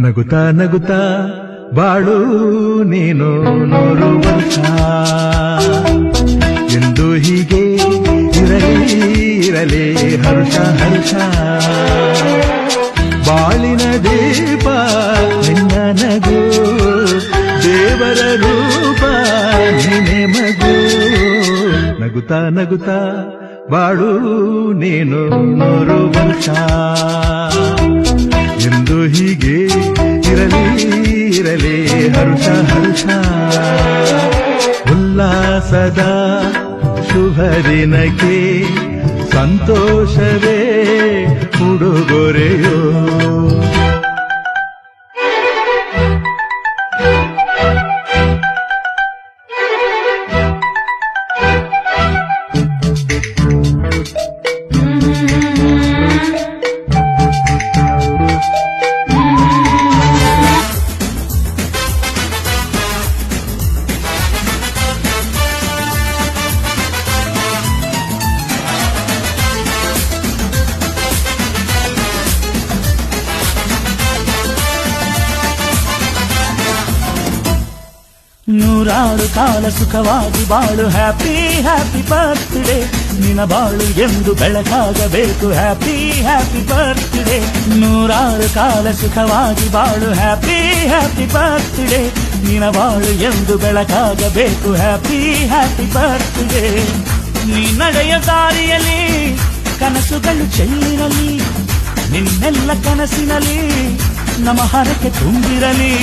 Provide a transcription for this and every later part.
ನಗುತ್ತಾ ನಗುತ್ತಾ ಬಾಳು ನೀನು 100 ವರ್ಷ ಎಂದು ಹೀಗೆ ಇರಲಿ ಹರ್ಷ ಹರ್ಷ ಬಾಳಿನ ದೀಪ ನಿನ್ನ ನಗು ದೇವರ ರೂಪ ನೀನೆ ಮಗು ನಗುತ್ತಾ ನಗುತ್ತಾ ಬಾಳು ನೀನು 100 ವರ್ಷ ಎಂದು ಹೀಗೆ ಇರಲಿ ಹರ್ಷ ಹರ್ಷ ಉಲ್ಲಾಸದ ಶುಭ ದಿನಕ್ಕೆ ಸಂತೋಷವೇ ಉಡುಗೊರೆಯೋ ನೂರಾರು ಕಾಲ ಸುಖವಾಗಿ ಬಾಳು ಹ್ಯಾಪಿ ಹ್ಯಾಪಿ ಬರ್ತ್ಡೇ ನಿನ್ನ ಬಾಳು ಎಂದು ಬೆಳಕಾಗಬೇಕು ಹ್ಯಾಪಿ ಹ್ಯಾಪಿ ಬರ್ತ್ಡೇ ನೂರಾರು ಕಾಲ ಸುಖವಾಗಿ ಬಾಳು ಹ್ಯಾಪಿ ಹ್ಯಾಪಿ ಬರ್ತ್ಡೇ ನಿನ್ನ ಬಾಳು ಎಂದು ಬೆಳಕಾಗಬೇಕು ಹ್ಯಾಪಿ ಹ್ಯಾಪಿ ಬರ್ತ್ಡೇ ನೀ ನಡೆಯ ದಾರಿಯಲ್ಲಿ ಕನಸುಗಳು ಚೆಲ್ಲಿರಲಿ ನಿನ್ನೆಲ್ಲ ಕನಸಿನಲ್ಲಿ ನಮ್ಮ ಹರಕೆ ತುಂಬಿರಲಿ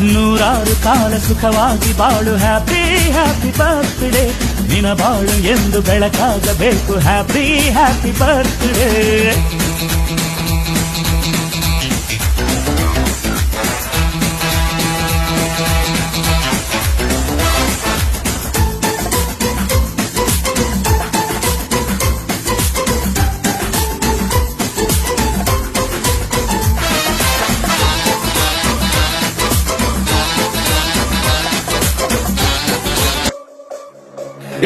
ನೂರಾರು ಕಾಲ ಸುಖವಾಗಿ ಬಾಳು ಹ್ಯಾಪಿ ಹ್ಯಾಪಿ ಬರ್ತ್ಡೇ ನಿನ್ನ ಬಾಳು ಎಂದು ಬೆಳಕಾಗಬೇಕು ಹ್ಯಾಪಿ ಹ್ಯಾಪಿ ಬರ್ತ್ಡೇ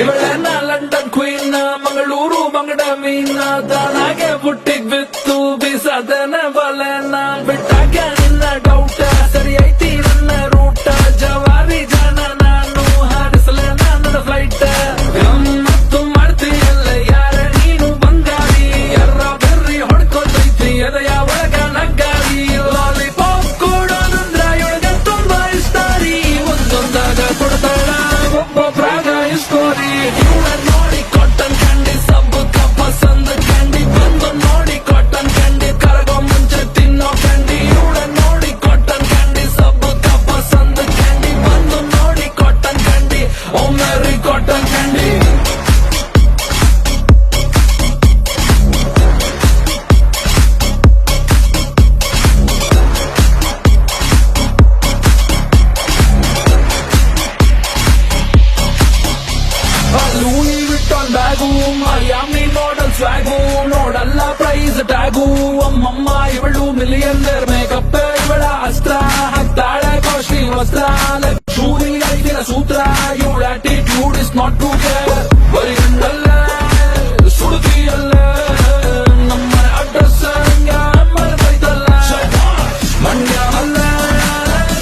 ಇವಳನ್ನ ಲಂಡನ್ ಕ್ವೀನ್ ಮಂಗಳೂರು ಬಂಗಡ ಮೀನ ದಾನಾಗೆ ಬುಟ್ಟಿಗ್ ಬಿತ್ತು ಬೀಸದನ ಬಲನ ಬಿಟ್ಟಾಗ ನಿನ್ನ ಡೌಟ ಸರಿ ಐತಿ ನನ್ನ ರೂಟ ಜವಾರಿ ಜನ ನಾನು ಹಾರಿಸಲ ನನ್ನ ಫ್ಲೈಟ್ ಮತ್ತು ಮಾಡ್ತೀಯಲ್ಲ ಯಾರ ನೀನು ಬಂಗಾರಿ ಎರ್ರ ಬೆರ್ರಿ ಹೊಡ್ಕೊತೈತಿ ಎದೆಯ ಒಳಗ ನಗ್ಗಾರಿ ಲಾಲಿಪಾಪ್ ಕೊಡೋದಂದ್ರ ಇವಳಗ ತುಂಬಾ ಇಷ್ಟಾರಿ ಒಂದೊಂದಾಗ ಕೊಡ್ತಾಳ ಒಬ್ಬೊಬ್ರಾಗ ಇಸ್ಕೋರಿ ನೋಡಿ ಕಾಟನ್ ಕ್ಯಾಂಡಿ ಸಬ್ಬು ಕಪ್ಪ ಸಂದ ಕ್ಯಾಂಡಿ ಬಂದು ನೋಡಿ ಕಾಟನ್ ಕ್ಯಾಂಡಿ ಕರಗೋ ಮುಂಚೆ ತಿನ್ನೋ ಕ್ಯಾಂಡಿ ಇವಳ ನೋಡಿ ಕಾಟನ್ ಕ್ಯಾಂಡಿ ಸಬ್ಬು ಕಪ್ಪ ಸಂದ ಕ್ಯಾಂಡಿ ಬಂದು ನೋಡಿ ಕಾಟನ್ ಕ್ಯಾಂಡಿ ಒಮ್ಮೆ ಕಾಟನ್ ಕ್ಯಾಂಡಿ ಲೂನಿ ವಿಟ್ಟನ್ ಬ್ಯಾಗು ಮಯಾಮಿ ಮಾಡಲ್ ಸ್ವಾಗು ನೋಡಲ್ಲ ಪ್ರೈಸ್ ಟ್ಯಾಗು ಅಮ್ಮಮ್ಮ ಇವಳು ಮಿಲಿಯನ್ದರ್ ಮೇಕಪ್ ಇವಳ ಅಸ್ತ್ರ ಹಾಕ್ತಾಳೆ ಕಾಸ್ಟ್ಲಿ ವಸ್ತ್ರ ಲಕ್ಷೂರಿ ಐತಿನ ಸೂತ್ರ ಇವಳ attitude is not to care ಬರಿಗಂಡಲ್ಲ ಸುಡುತ್ತಿಯಲ್ಲ ನಮ್ಮ ಅಡ್ರೆಸ್ ಮರೆತೈತಲ್ಲ ಮಂಡ್ಯ ಅಲ್ಲ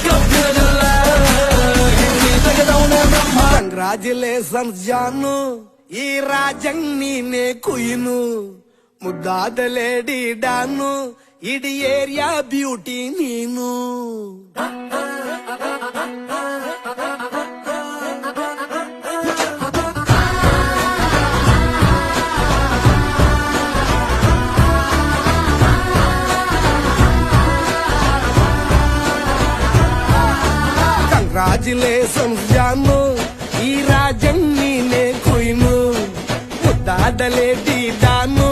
ಕಬ್ಬಿಣದಲ್ಲ ಹಿಂದಿ ತೆಗೆದವನೇ ಬ್ರಹ್ಮ ಕಂಗ್ರಾಚುಲೇಷನ್ಸ್ ಜಾನು ಈ ರಾಜಂಗ್ ನೀನೆ ಕುಯ್ನು ಮುದ್ದಾದ ಲೇಡಿ ಡಾನು ಇಡೀ ಏರಿಯಾ ಬ್ಯೂಟಿ ನೀನು ಕಂಗ್ರಾಚುಲೇಷನ್ಸ್ ಜಾನು ಈ ರಾಜಂಗ್ ನೀನೆ ಮುದ್ದಾದಲೇಡಿ ಡಾನು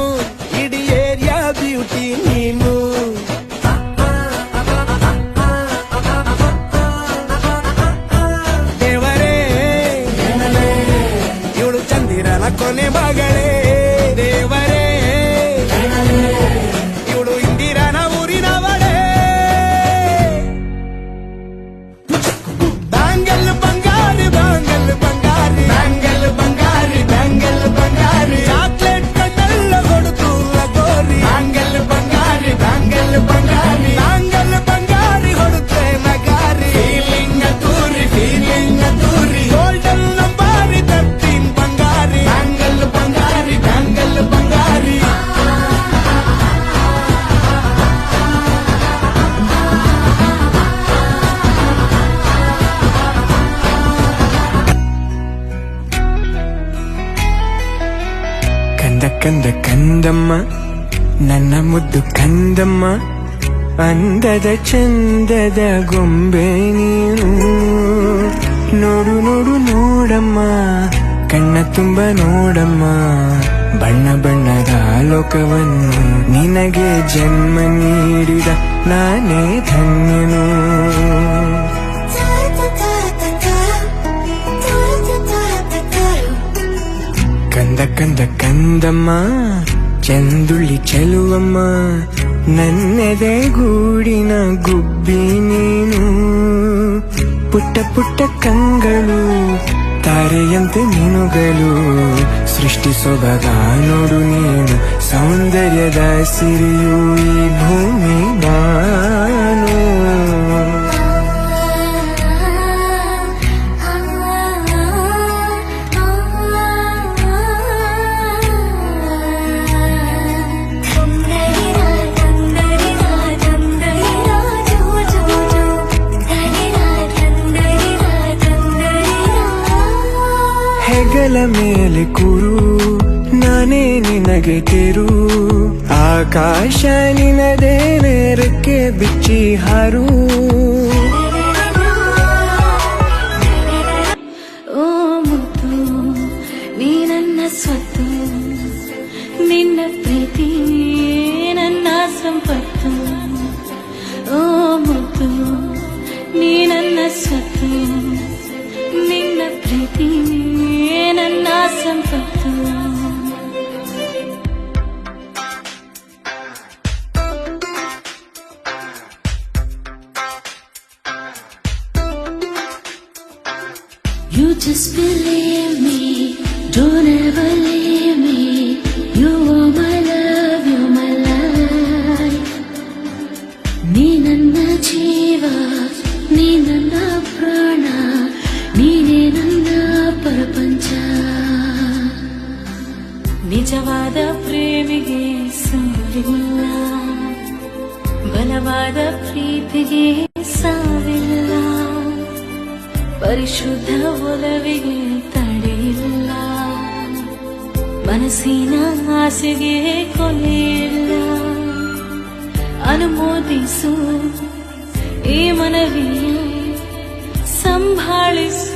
ಇಡೀ ಏರಿಯಾ ಬ್ಯೂಟಿ ನೀನು ದೇವರೇ ಇವಳು ಚಂದಿರನ ಕೊನೆ ಮಗಳೇ ದೇವರೇ ಇವಳು ಇಂದಿರನ ಊರಿನವಳೇ ಬ್ಯಾಂಗಲ್ ಬಂಗಾರಿ ಬ್ಯಾಂಗಲ್ ಬಂಗಾರಿ ಬ್ಯಾಂಗಲ್ ಬಂಗಾರಿ ಬ್ಯಾಂಗಲ್ ಬಂಗಾರಿ ಚಾಕ್ಲೇಟ್ ಕಣ್ಣೆಲ್ಲ ಕೊಡುತ್ತು ಲಗೋರಿ ಬ್ಯಾಂಗಲ್ ಬಂಗಾರಿ ಬ್ಯಾಂಗಲ್ ಬಂಗಾರಿ ಬ್ಯಾಂಗಲ್ ಬಂಗಾರಿ ಹೊಡುತ್ತೆ ನಗಾರಿ ಫೀಲಿಂಗ್ ಅದ್ದೂರಿ ಗೋಲ್ಡನ್ ನಂಬಾರಿ 13 ಬಂಗಾರಿ ಬ್ಯಾಂಗಲ್ ಬಂಗಾರಿ ಬ್ಯಾಂಗಲ್ ಬಂಗಾರಿ ಕಂದ ಕಂದ ಕಂದಮ್ಮ ನನ್ನ ಮುದ್ದು ಕಂದಮ್ಮ ಅಂದದ ಚಂದದ ಗೊಂಬೆ ನೀನು ನೋಡು ನೋಡು ನೋಡಮ್ಮ ಕಣ್ಣ ತುಂಬ ನೋಡಮ್ಮ ಬಣ್ಣ ಬಣ್ಣದ ಲೋಕವನ್ನು ನಿನಗೆ ಜನ್ಮ ನೀಡಿದ ನಾನೇ ಧನ್ಯನು ಕಂದ ಕಂದ ಕಂದಮ್ಮ ಚಂದುಳ್ಳಿ ಚೆಲುವಮ್ಮ ನನ್ನೆದೆ ಗೂಡಿನ ಗುಬ್ಬಿ ನೀನು ಪುಟ್ಟ ಪುಟ್ಟ ಕಂಗಳು ತಾರೆಯಂತೆ ಮೀನುಗಳು ಸೃಷ್ಟಿ ಸೊಬಗ ನೋಡು ನೀನು ಸೌಂದರ್ಯದ ಸಿರಿಯು ಈ ಭೂಮಿ ಬಾನು ಹೆಗಲ ಮೇಲೆ ಕೂರು ನಾನೇ ನಿನಗೆ ತೆರು ಆಕಾಶ ನಿನದೇ ನೇರಕ್ಕೆ ಬಿಚ್ಚಿ ಹಾರು ಓ ಮುತ್ತು ನೀ ನನ್ನ ಸ್ವತ್ತು ನಿನ್ನ ಪ್ರೀತಿ ನನ್ನ ಸಂಪತ್ತು ಓ ಮುತ್ತು ನೀ ನನ್ನ ಸ್ವತ್ತು ನಿನ್ನ ಪ್ರೀತಿ ನನ್ನ ಸಂಪತ್ತು You just believe me, don't ever leave me. You are my love, you're my life. ನೀ ನನ್ನ ಜೀವ, ನೀ ನನ್ನ ಪ್ರಾಣ, ನೀನೇ ನನ್ನ ಪ್ರಪಂಚ. ನಿಜವಾದ ಪ್ರೇಮಿಗೆ ಸಾವಿಲ್ಲ, ಬಲವಾದ ಪ್ರೀತಿಗೆ ಸಾವಿಲ್ಲ, ಪರಿಶುದ್ಧ ಒಲವಿಗೆ ತಡೆಯಿಲ್ಲ, ಮನಸ್ಸಿನ ಆಸೆಗೆ ಕೊನೆಯಿಲ್ಲ. ಅನುಮೋದಿಸು ಈ ಮನವಿಯ ಸಂಭಾಳಿಸು